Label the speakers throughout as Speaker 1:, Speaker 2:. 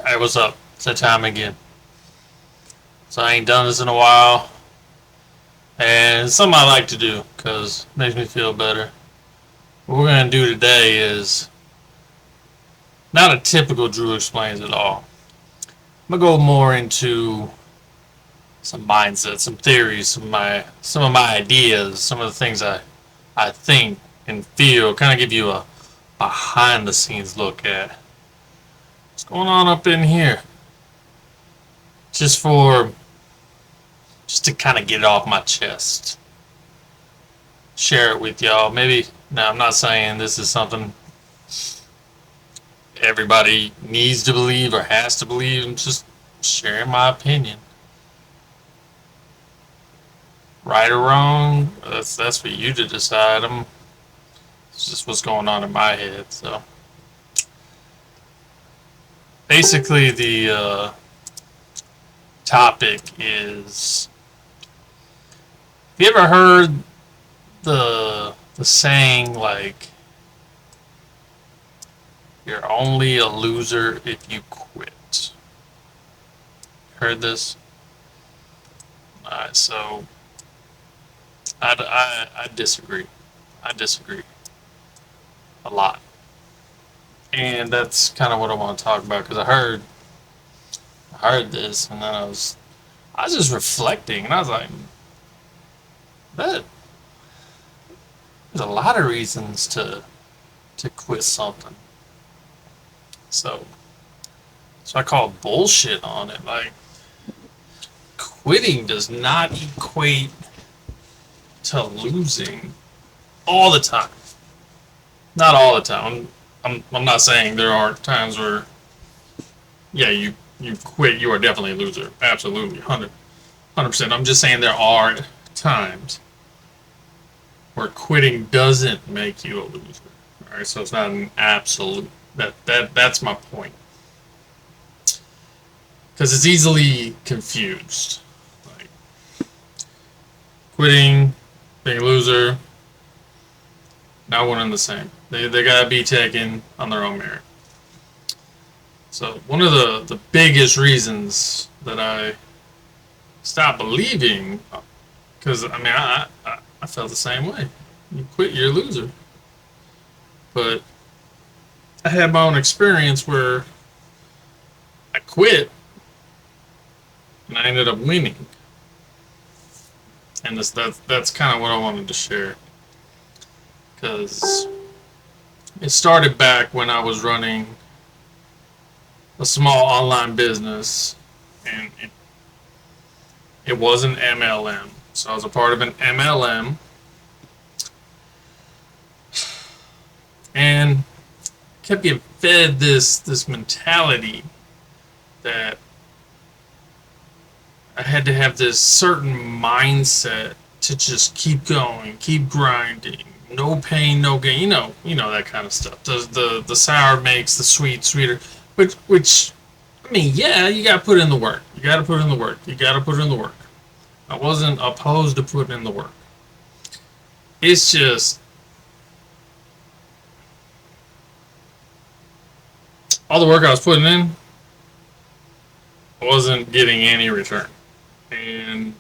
Speaker 1: Hey, what's up? It's that time again. So I ain't done this in a while, and it's something I like to do because it makes me feel better. What we're gonna do today is not a typical Drew explains it all. I'm gonna go more into some mindset, some theories, some of my ideas, some of the things I think and feel. Kind of give you a behind the scenes look at what's going on up in here, just for just to kind of get it off my chest. Share it with y'all. Maybe, now I'm not saying this is something everybody needs to believe or has to believe. I'm just sharing my opinion. Right or wrong, that's for you to decide. It's just what's going on in my head. So basically, the topic is: have you ever heard the saying like "you're only a loser if you quit"? Heard this? Alright, so I disagree. I disagree a lot, and that's kind of what I want to talk about because I heard this, and then I was just reflecting, and I was like, that there's a lot of reasons to quit something. So I call bullshit on it. Like, quitting does not equate to losing all the time. Not all the time. I'm not saying there aren't times where, yeah, you quit, you are definitely a loser. Absolutely, 100%. I'm just saying there are times where quitting doesn't make you a loser. All right, so it's not an absolute. That's my point. Because it's easily confused. Like, quitting, being a loser, not one and the same. They gotta be taken on their own merit. So one of the biggest reasons that I stopped believing, because I mean I felt the same way. You quit, you're a loser. But I had my own experience where I quit and I ended up winning, and that's kind of what I wanted to share because it started back when I was running a small online business, and it was an MLM. So I was a part of an MLM, and kept getting fed this mentality that I had to have this certain mindset to just keep going, keep grinding, no pain, no gain. You know that kind of stuff. The sour makes the sweet sweeter. Which I mean, yeah, you gotta put in the work. You gotta put in the work. You gotta put in the work. I wasn't opposed to putting in the work. It's just all the work I was putting in, I wasn't getting any return, and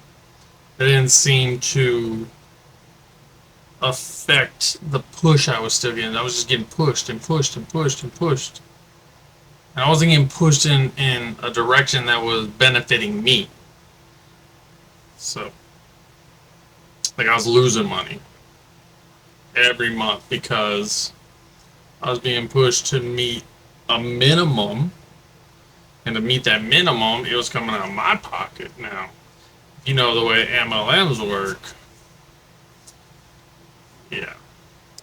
Speaker 1: it didn't seem to affect the push I was still getting. I was just getting pushed and pushed and pushed and pushed. And I wasn't getting pushed in a direction that was benefiting me. So, like, I was losing money every month because I was being pushed to meet a minimum. And to meet that minimum, it was coming out of my pocket. Now, you know the way MLMs work. Yeah.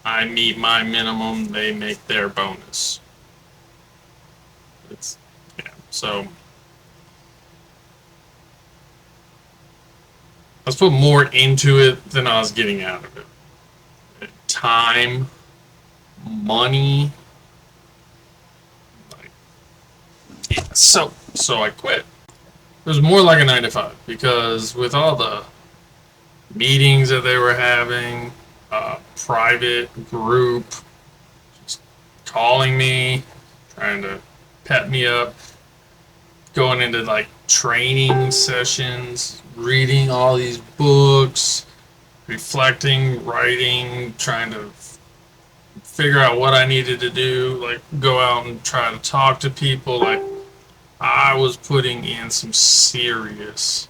Speaker 1: I meet my minimum, they make their bonus. It's, yeah. So I was putting more into it than I was getting out of it. Time, money. Like, yeah. So I quit. It was more like a 9 to 5 because with all the meetings that they were having, private group, just calling me, trying to pep me up. going into like training sessions, reading all these books, reflecting, writing, trying to figure out what I needed to do, like go out and try to talk to people. Like I was putting in some serious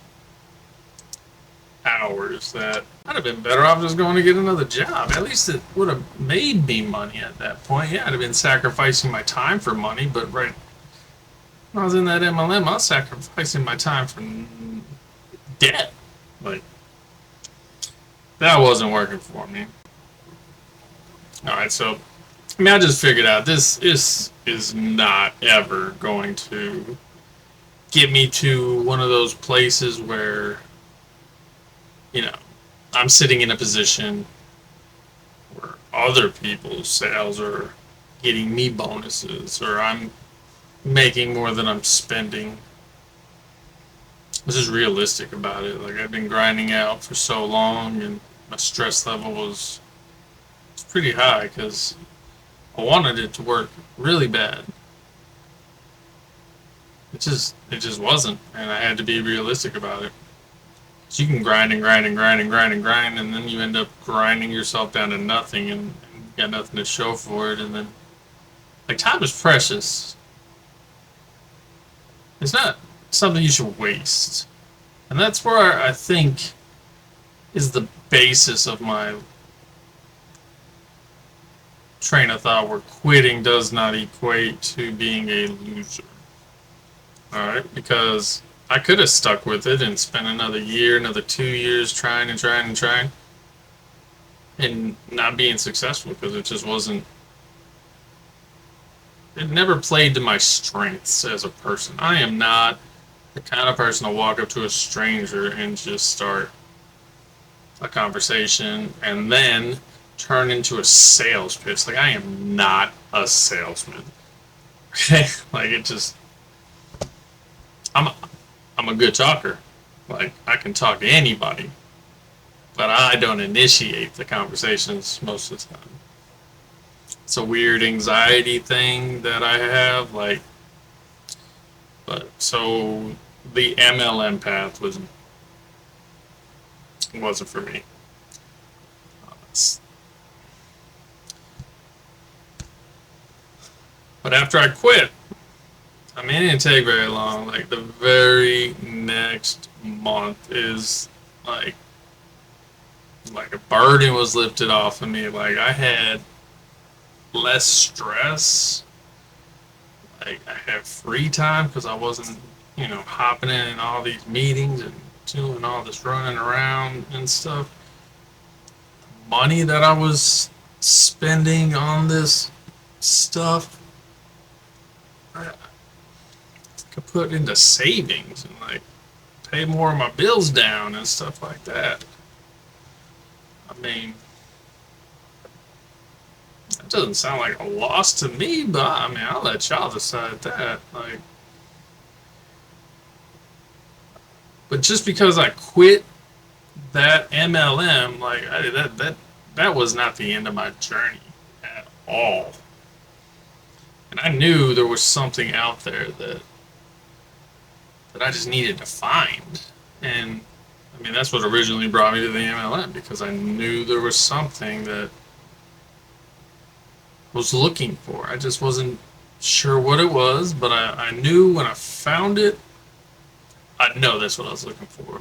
Speaker 1: hours that I'd have been better off just going to get another job. At least it would have made me money at that point. Yeah, I'd have been sacrificing my time for money, but right when I was in that MLM, I was sacrificing my time for debt. Like, that wasn't working for me. Alright, so, I mean, I just figured out this is not ever going to get me to one of those places where, you know, I'm sitting in a position where other people's sales are getting me bonuses, or I'm making more than I'm spending. This is realistic about it. Like, I've been grinding out for so long, and my stress level was pretty high because I wanted it to work really bad. It just wasn't, and I had to be realistic about it. So you can grind and grind and grind and grind and grind, and then you end up grinding yourself down to nothing, and you got nothing to show for it. And then, like, time is precious. It's not something you should waste, and that's where I think is the basis of my train of thought, where quitting does not equate to being a loser. Alright, because I could have stuck with it and spent another year, another 2 years trying and trying and trying, and not being successful because it just wasn't. It never played to my strengths as a person. I am not the kind of person to walk up to a stranger and just start a conversation and then turn into a sales pitch. Like, I am not a salesman. Okay? Like, it just, I'm a good talker. Like, I can talk to anybody, but I don't initiate the conversations most of the time. It's a weird anxiety thing that I have, like, but so the MLM path wasn't for me. But after I quit, I mean, it didn't take very long. Like, the very next month is like a burden was lifted off of me. Like, I had less stress. Like, I have free time because I wasn't, hopping in all these meetings and doing all this running around and stuff. Money that I was spending on this stuff, I could put into savings and, like, pay more of my bills down and stuff like that. I mean, that doesn't sound like a loss to me, but I mean, I'll let y'all decide that. Like, but just because I quit that MLM, like, that was not the end of my journey at all. And I knew there was something out there that I just needed to find. And I mean, that's what originally brought me to the MLM, because I knew there was something that I was looking for. I just wasn't sure what it was, but I knew when I found it, I know that's what I was looking for.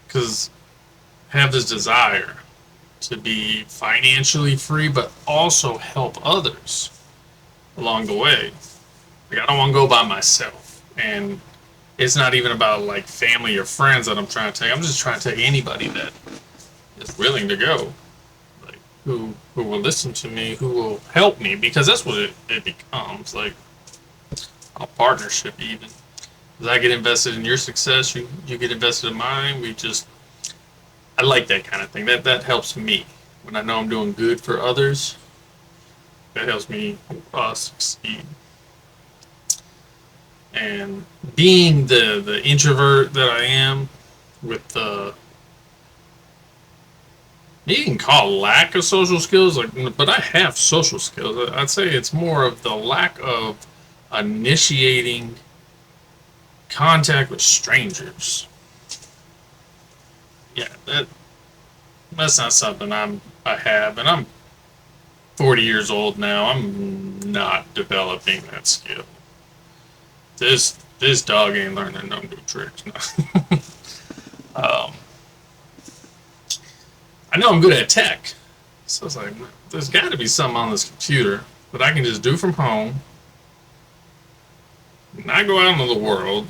Speaker 1: Because I have this desire to be financially free, but also help others along the way. Like, I don't want to go by myself. And it's not even about, like, family or friends that I'm trying to take. I'm just trying to take anybody that is willing to go. Like, who will listen to me, who will help me, because that's what it becomes. Like, a partnership even. As I get invested in your success, you get invested in mine. I like that kind of thing. That helps me. When I know I'm doing good for others, that helps me succeed. And being the introvert that I am, with the, you can call lack of social skills, like, but I have social skills. I'd say it's more of the lack of initiating contact with strangers. Yeah, that's not something I have, and I'm 40 years old now. I'm not developing that skill. This dog ain't learning no new tricks. No. um, I know I'm good at tech, so it's like there's got to be something on this computer that I can just do from home, not go out into the world,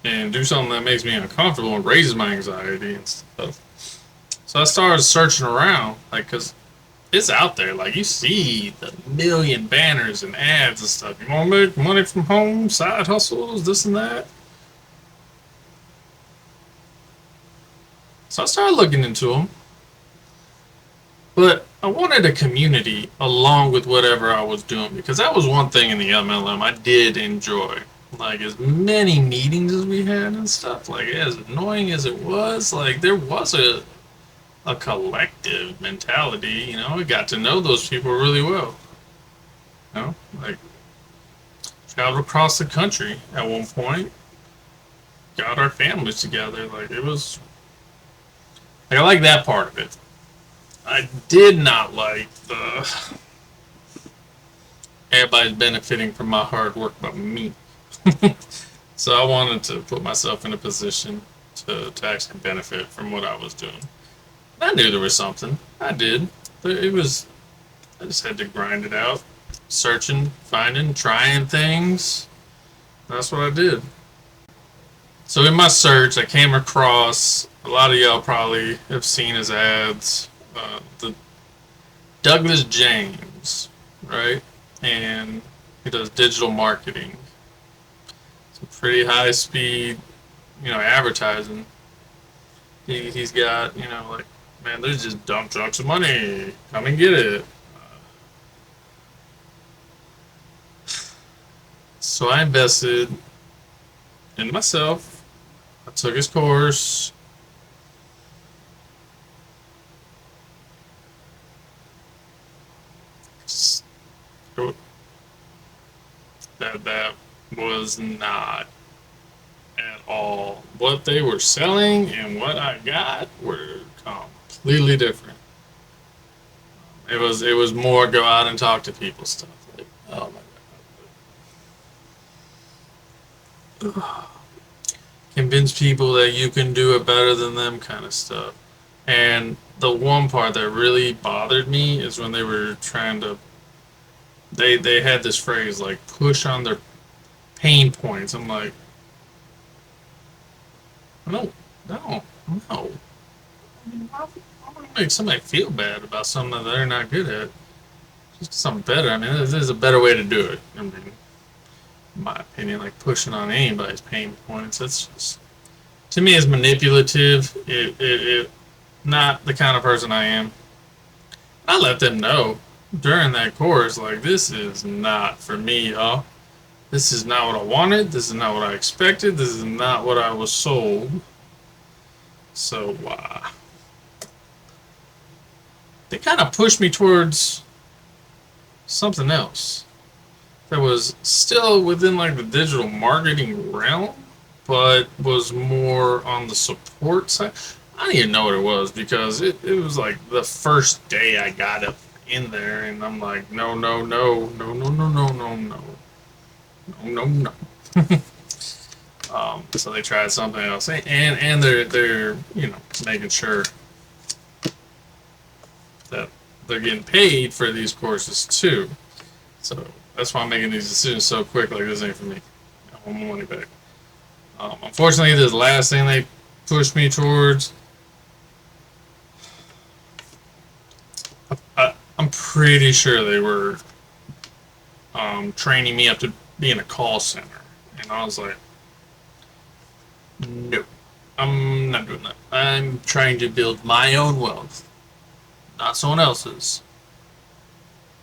Speaker 1: and do something that makes me uncomfortable and raises my anxiety and stuff. So I started searching around, like, cause it's out there. Like, you see the million banners and ads and stuff. You want to make money from home, side hustles, this and that. So I started looking into them. But I wanted a community along with whatever I was doing, because that was one thing in the MLM I did enjoy. Like, as many meetings as we had and stuff, like, as annoying as it was, like, there was a collective mentality, you know. We got to know those people really well. You know, like, traveled across the country at one point, got our families together. Like, it was, like, I like that part of it. I did not like the everybody's benefiting from my hard work but me. So I wanted to put myself in a position to actually benefit from what I was doing. I knew there was something. I did. But it was, I just had to grind it out. Searching, finding, trying things. That's what I did. So in my search, I came across, a lot of y'all probably have seen his ads, the Douglas James, right? And he does digital marketing. Some pretty high speed, you know, advertising. He's got, you know, like, man, there's just dump trucks of money. Come and get it. So I invested in myself. I took his course. That was not at all what they were selling, and what I got were completely different. It was more go out and talk to people stuff. Like, oh my god, convince people that you can do it better than them, kind of stuff. And the one part that really bothered me is when they were trying to. They had this phrase like push on their pain points. I'm like, no, no, no. I want to make somebody feel bad about something that they're not good at. Just something better. I mean, there's a better way to do it. I mean, in my opinion, like pushing on anybody's pain points, that's just, to me, is manipulative. It not the kind of person I am. I let them know during that course, like, this is not for me, y'all. This is not what I wanted. This is not what I expected. This is not what I was sold. So, they kind of pushed me towards something else that was still within, like, the digital marketing realm, but was more on the support side. I didn't even know what it was, because it was like the first day I got up in there, and I'm like, no, no, no, no, no, no, no, no, no, no, no, no. So they tried something else, and they're you know, making sure that they're getting paid for these courses too. So that's why I'm making these decisions so quick. Like, this ain't for me. I want my money back. Unfortunately, this last thing they pushed me towards, I'm pretty sure they were training me up to be in a call center, and I was like, no, I'm not doing that. I'm trying to build my own wealth, not someone else's.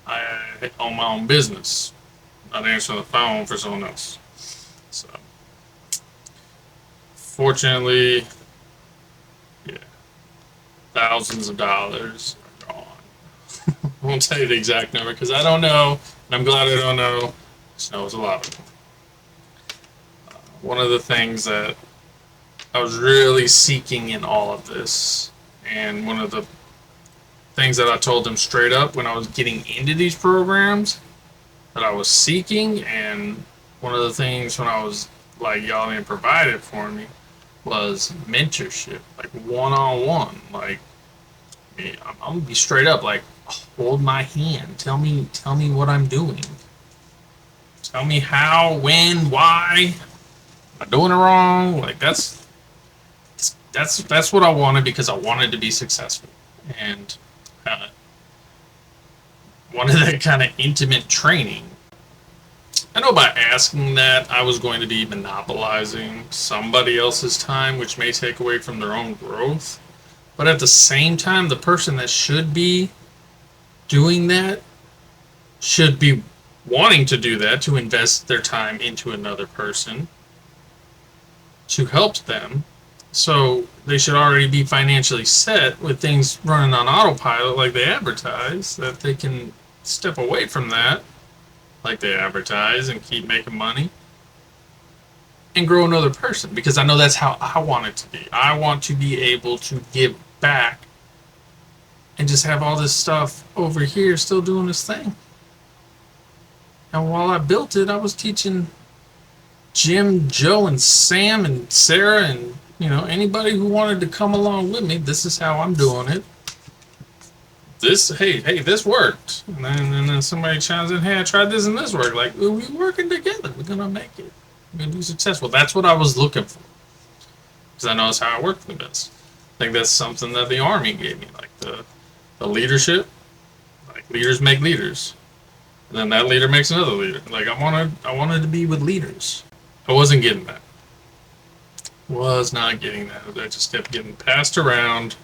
Speaker 1: I own my own business, not answering the phone for someone else. So, fortunately, yeah, thousands of dollars are gone. I won't tell you the exact number because I don't know, and I'm glad I don't know. I just know it's a lot of them. one of the things that I was really seeking in all of this, and one of the things that I told them straight up when I was getting into these programs that I was seeking, and one of the things when I was like, y'all didn't provide it for me, was mentorship, like one-on-one. Like, I'm gonna be straight up, like, hold my hand, tell me what I'm doing, tell me how, when, why, am I doing it wrong? Like, that's what I wanted, because I wanted to be successful, and wanted that kind of intimate training. I know by asking that, I was going to be monopolizing somebody else's time, which may take away from their own growth. But at the same time, the person that should be doing that should be wanting to do that, to invest their time into another person to help them. So they should already be financially set with things running on autopilot like they advertise, that they can step away from that like they advertise and keep making money and grow another person, because I know that's how I want it to be. I want to be able to give back and just have all this stuff over here still doing this thing. And while I built it, I was teaching Jim, Joe, and Sam, and Sarah, and anybody who wanted to come along with me. This is how I'm doing it. Hey, this worked. And then somebody chimes in, hey, I tried this and this worked. Like, we're working together. We're gonna make it. We're gonna be successful. That's what I was looking for, because I know that's how I work the best. I think that's something that the Army gave me, like the leadership. Like, leaders make leaders, and then that leader makes another leader. Like, I wanted to be with leaders. I wasn't getting that. Was not getting that. I just kept getting passed around,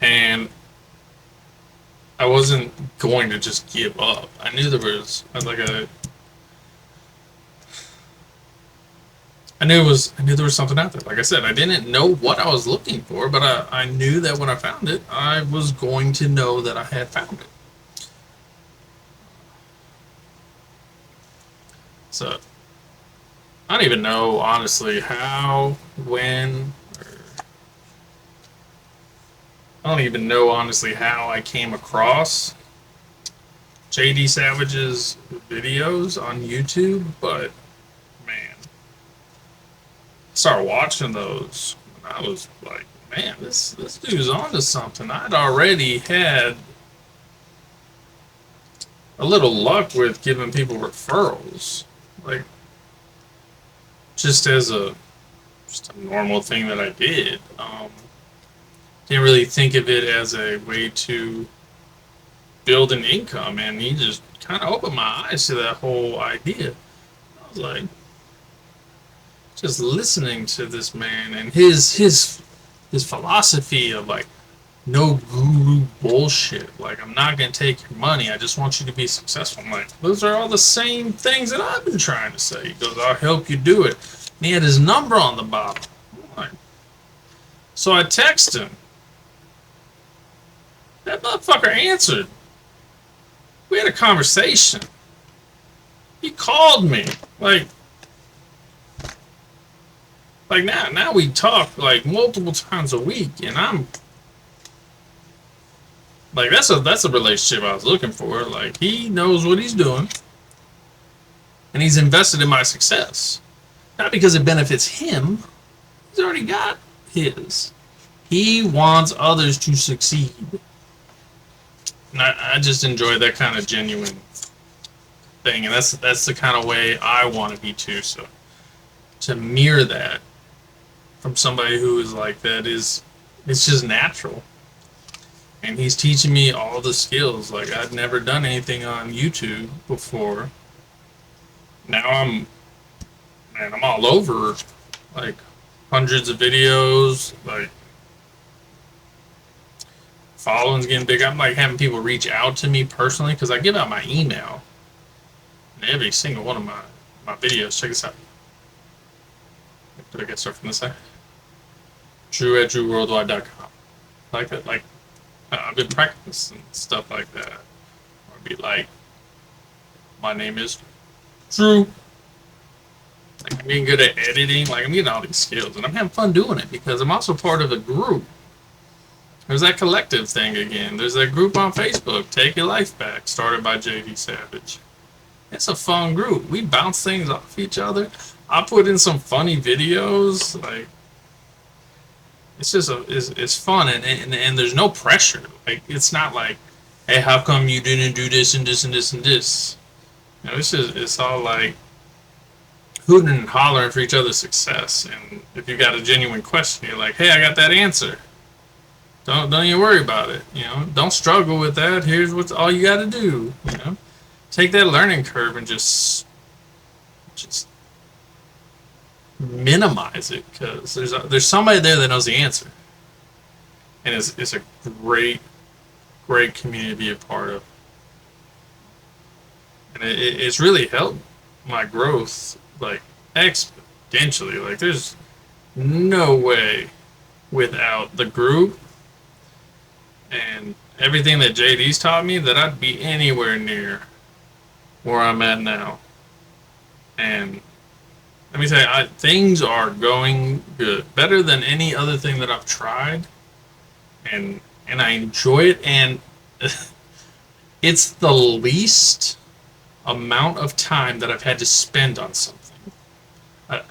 Speaker 1: and I wasn't going to just give up. I knew there was I knew there was something out there. Like I said, I didn't know what I was looking for, but I knew that when I found it, I was going to know that I had found it. So I don't even know, honestly, how, when, or I don't even know, honestly, how I came across JD Savage's videos on YouTube, but man, I started watching those, and I was like, man, this dude's onto something. I'd already had a little luck with giving people referrals, like, just as a normal thing that I did. Didn't really think of it as a way to build an income, and he just kind of opened my eyes to that whole idea. I was like, just listening to this man and his philosophy of, like, no guru bullshit. Like, I'm not gonna take your money. I just want you to be successful. I'm like, those are all the same things that I've been trying to say. He goes, I'll help you do it. And he had his number on the bottom. I'm like, so I text him. That motherfucker answered. We had a conversation. He called me. Like now we talk like multiple times a week, and I'm like, that's a relationship I was looking for. Like, he knows what he's doing, and he's invested in my success. Not because it benefits him. He's already got his. He wants others to succeed. And I just enjoy that kind of genuine thing, and that's the kind of way I want to be too. So to mirror that from somebody who is like that it's just natural. And he's teaching me all the skills. Like, I'd never done anything on YouTube before. Now I'm all over, like, hundreds of videos, like, following's getting big. I'm like having people reach out to me personally, because I give out my email in every single one of my videos. Check this out. Did I get started from this side? Drew@drewworldwide.com. Like that. Like, I've been practicing stuff like that. Or be like, my name is Drew. Like, I'm getting good at editing. Like, I'm getting all these skills, and I'm having fun doing it because I'm also part of a group. There's that collective thing again. There's that group on Facebook, Take Your Life Back, started by JD Savage. It's a fun group. We bounce things off each other. I put in some funny videos. Like, it's just it's fun, and there's no pressure. Like, it's not like, hey, how come you didn't do this and this and this and this? You know, it's all like hooting and hollering for each other's success. And if you got a genuine question, you're like, hey, I got that answer. Don't you worry about it. You know, don't struggle with that. Here's what's all you got to do. You know, take that learning curve and just minimize it, because there's somebody there that knows the answer, and it's a great community to be a part of, and it's really helped my growth like exponentially. Like, there's no way without the group and everything that JD's taught me that I'd be anywhere near where I'm at now. And let me tell you, things are going good, better than any other thing that I've tried, and I enjoy it. And it's the least amount of time that I've had to spend on something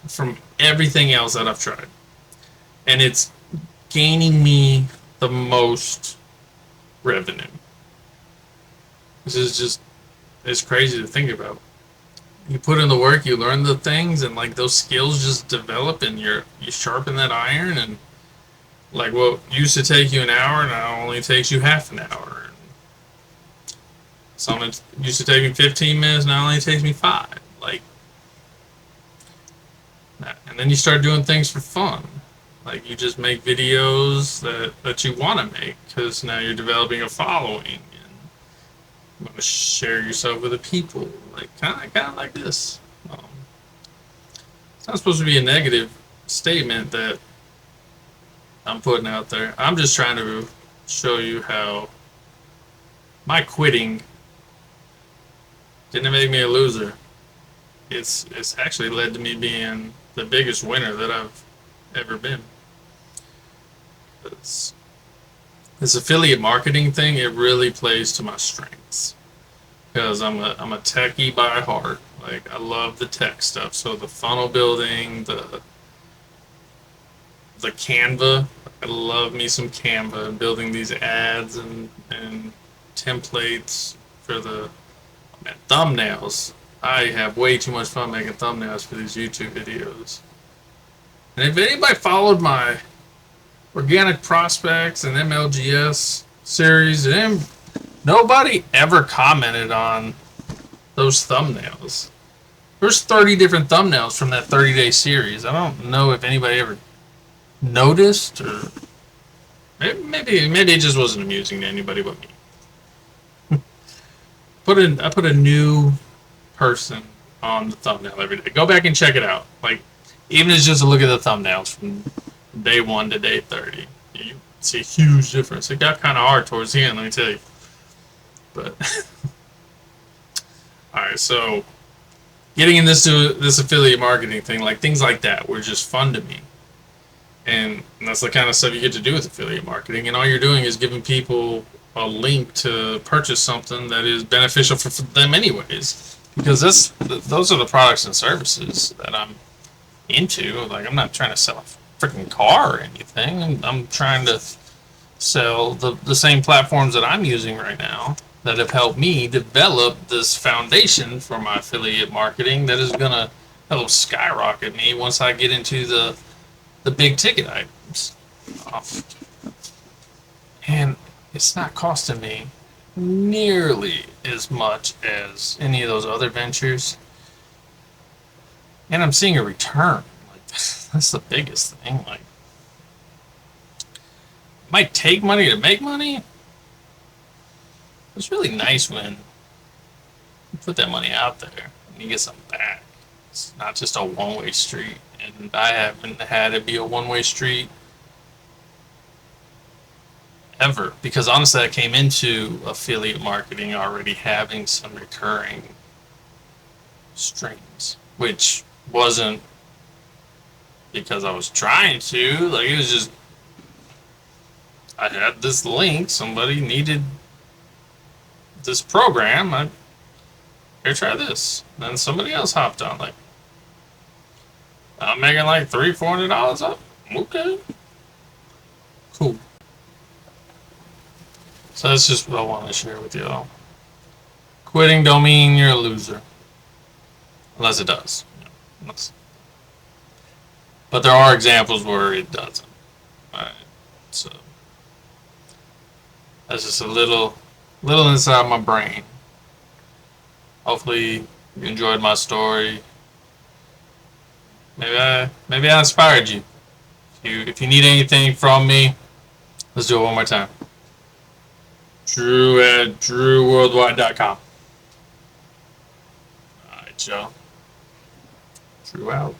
Speaker 1: from everything else that I've tried, and it's gaining me the most revenue. This is just, it's crazy to think about. You put in the work, you learn the things, and like those skills just develop, and you sharpen that iron, and like what used to take you an hour now only takes you half an hour. Something used to take me 15 minutes now only takes me 5. Like, and then you start doing things for fun. Like, you just make videos that you want to make because now you're developing a following, and you want to share yourself with the people. Like, kind of like this. It's not supposed to be a negative statement that I'm putting out there. I'm just trying to show you how my quitting didn't make me a loser. It's actually led to me being the biggest winner that I've ever been. This affiliate marketing thing, it really plays to my strengths, because I'm a techie by heart. Like, I love the tech stuff. So the funnel building, the Canva, I love me some Canva, and building these ads and templates for the thumbnails. I have way too much fun making thumbnails for these YouTube videos. And if anybody followed my organic prospects and MLGS series, nobody ever commented on those thumbnails. There's 30 different thumbnails from that 30-day series. I don't know if anybody ever noticed, or maybe it just wasn't amusing to anybody but me. I put a new person on the thumbnail every day. Go back and check it out. Like, even if it's just a look at the thumbnails from day 1 to day 30, you see a huge difference. It got kind of hard towards the end, let me tell you. But all right, so getting into this affiliate marketing thing, like things like that, were just fun to me. And that's the kind of stuff you get to do with affiliate marketing. And all you're doing is giving people a link to purchase something that is beneficial for them anyways. Because those are the products and services that I'm into. Like, I'm not trying to sell a freaking car or anything. I'm trying to sell the same platforms that I'm using right now that have helped me develop this foundation for my affiliate marketing that is going to help skyrocket me once I get into the big ticket items. And it's not costing me nearly as much as any of those other ventures. And I'm seeing a return. Like, that's the biggest thing. Like, it might take money to make money. It's really nice when you put that money out there and you get something back. It's not just a one-way street. And I haven't had it be a one-way street ever, because honestly I came into affiliate marketing already having some recurring streams, which Wasn't because I was trying to. Like, it was just, I had this link. Somebody needed this program. Here, try this. Then somebody else hopped on. Like, I'm making like $300-$400 up. Okay, cool. So that's just what I want to share with y'all. Quitting don't mean you're a loser, unless it does. But there are examples where it doesn't. All right, so that's just a little inside my brain. Hopefully you enjoyed my story. Maybe I inspired you. If you need anything from me, let's do it one more time. Drew at drewworldwide.com. Alright, y'all. Drew out.